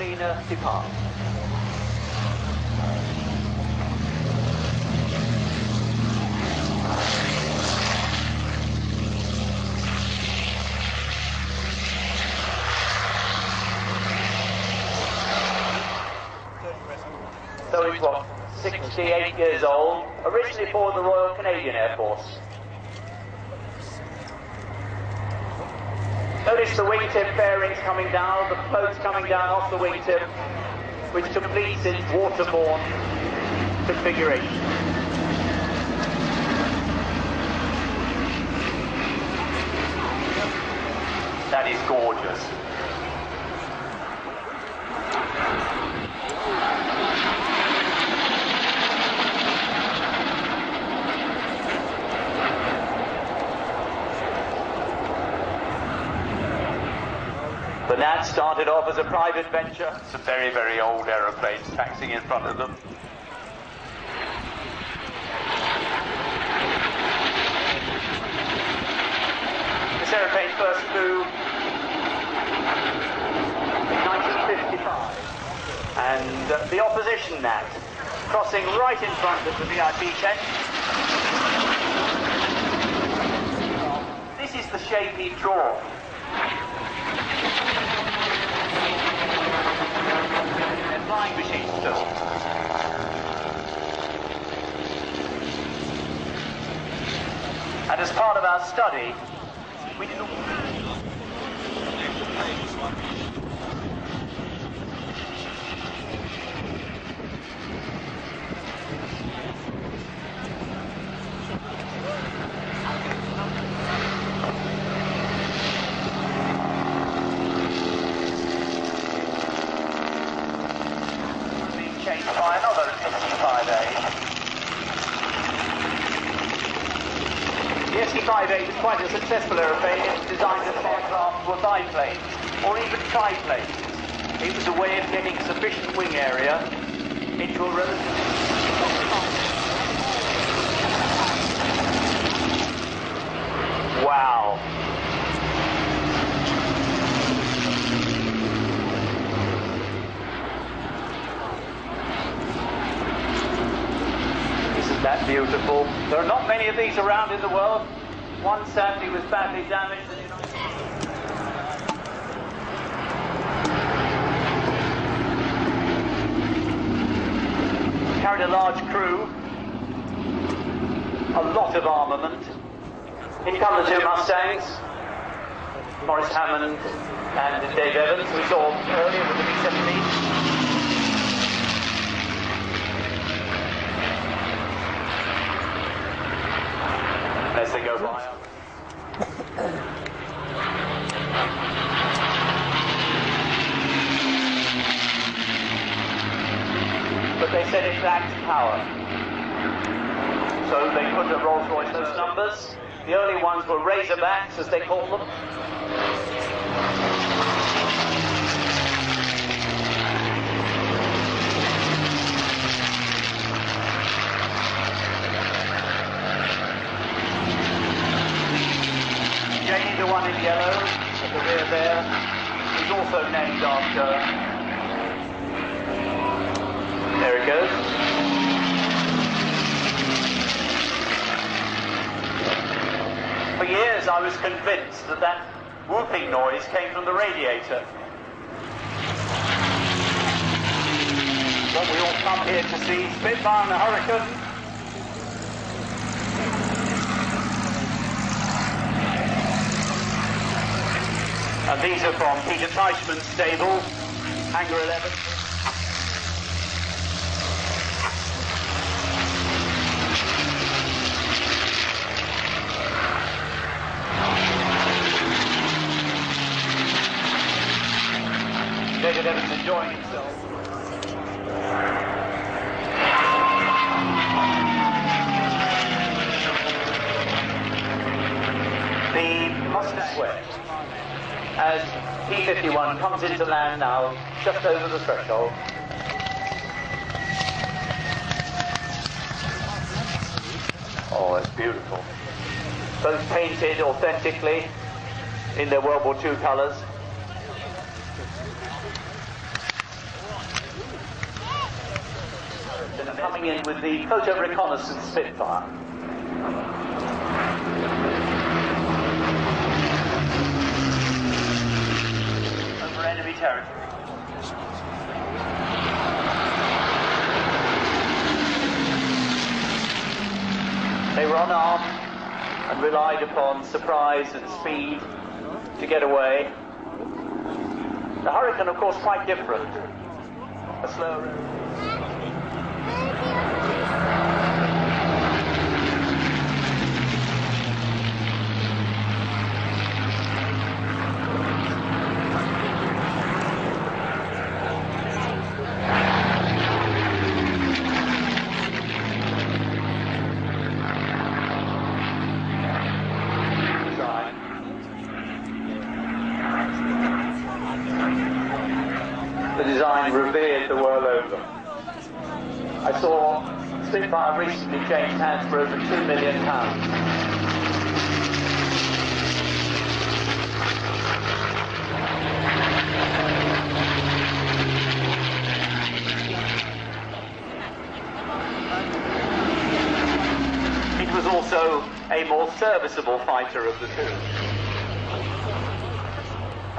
Catalina depart. So he's what, 68 years old, originally aboard the Royal Canadian Air Force. Notice the wingtip bearings coming down, the floats coming down off the wingtip, which completes its waterborne configuration. That is gorgeous. The Gnat started off as a private venture. It's a very, very old aeroplane taxiing in front of them. This aeroplane first flew in 1955. And the opposition Gnat, crossing right in front of the VIP tent. This is the shape he drawn. Flying machines too. And as part of our study, we did by another 65A. The 65A was quite a successful aeroplane. It was designed as aircraft for biplanes, or even triplanes. It was a way of getting sufficient wing area into a relatively... Wow. That beautiful. There are not many of these around in the world. One sadly was badly damaged. Carried a large crew, a lot of armament. In come the two Mustangs, Maurice Hammond and Dave Evans, we saw earlier with the B-17. As they go by. But they said it lacked power. So they put a Rolls-Royce those numbers. The early ones were Razorbacks, as they call them. Jane, the one in yellow, at the rear there, is also named after... There it goes. For years I was convinced that that whooping noise came from the radiator. But we all come here to see Spitfire and the Hurricane. And these are from Peter Teichmann's stable, Hangar 11. David Evans enjoying himself. The Mustang sweat. As P-51 comes into land now, just over the threshold. Oh, it's beautiful. Both painted authentically in their World War II colours. American coming in with the photo reconnaissance Spitfire. Over enemy territory. They were unarmed and relied upon surprise and speed to get away. The Hurricane, of course, quite different. A slower... revered the world over. I saw Spitfire recently changed hands for over £2 million. It was also a more serviceable fighter of the two.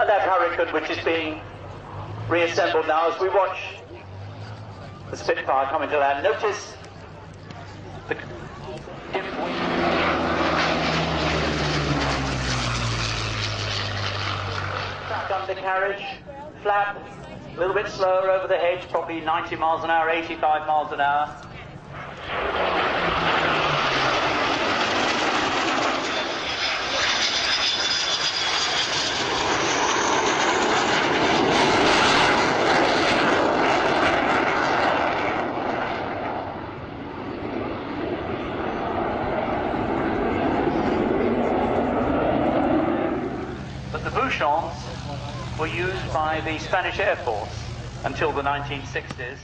And that Hurricane, which is being reassembled now as we watch the Spitfire coming to land. Notice the track undercarriage, flap, a little bit slower over the hedge, probably 90 miles an hour, 85 miles an hour. Were used by the Spanish Air Force until the 1960s.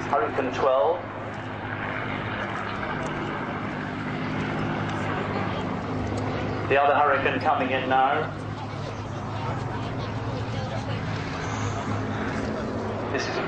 Hurricane 12. The other Hurricane coming in now. This is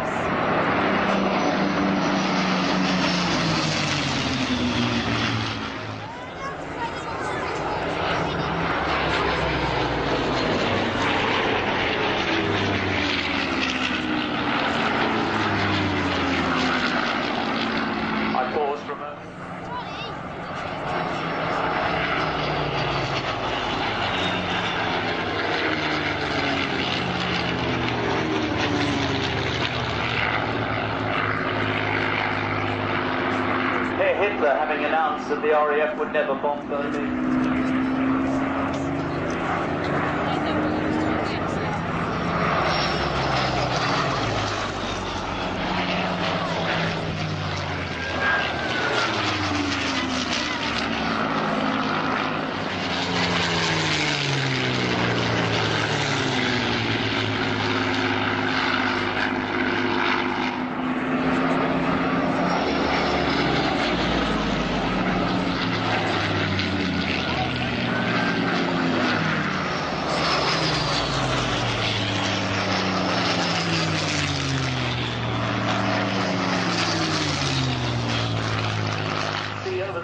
Hitler having announced that the RAF would never bomb Berlin.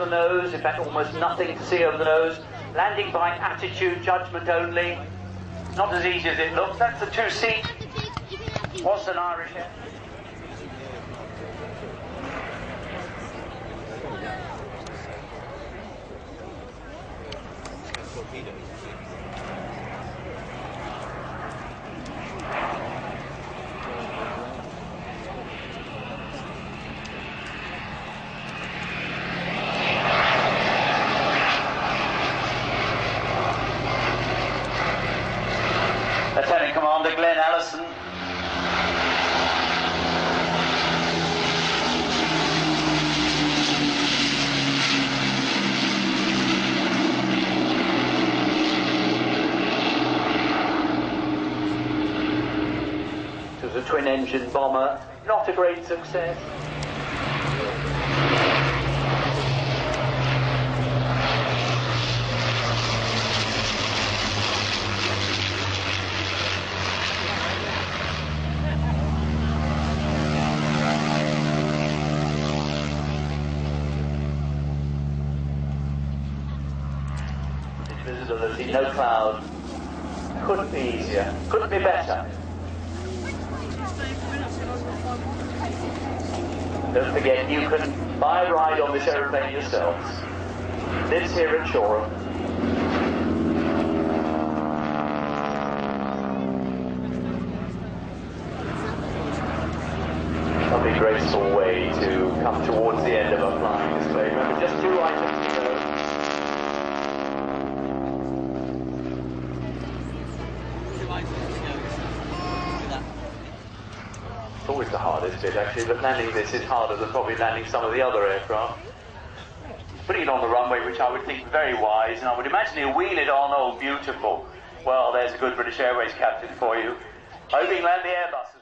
Nose, in fact almost nothing to see over the nose, landing by attitude judgment only, not as easy as it looks. That's the two-seat, was an Irish Air. Lieutenant Commander Glenn Allison. It was a twin-engine bomber, not a great success. Visibility, no cloud. Couldn't be easier. Couldn't be better. Don't forget, you can buy a ride on this aeroplane yourselves. Lives here at Shoreham. Lovely graceful way to come towards the end of our flying display. Remember, just 2 items to go. It's always the hardest bit actually, but landing this is harder than probably landing some of the other aircraft. Putting it on the runway, which I would think very wise, and I would imagine he'll wheel it on, oh beautiful. Well, there's a good British Airways captain for you. Hoping to land the Airbus.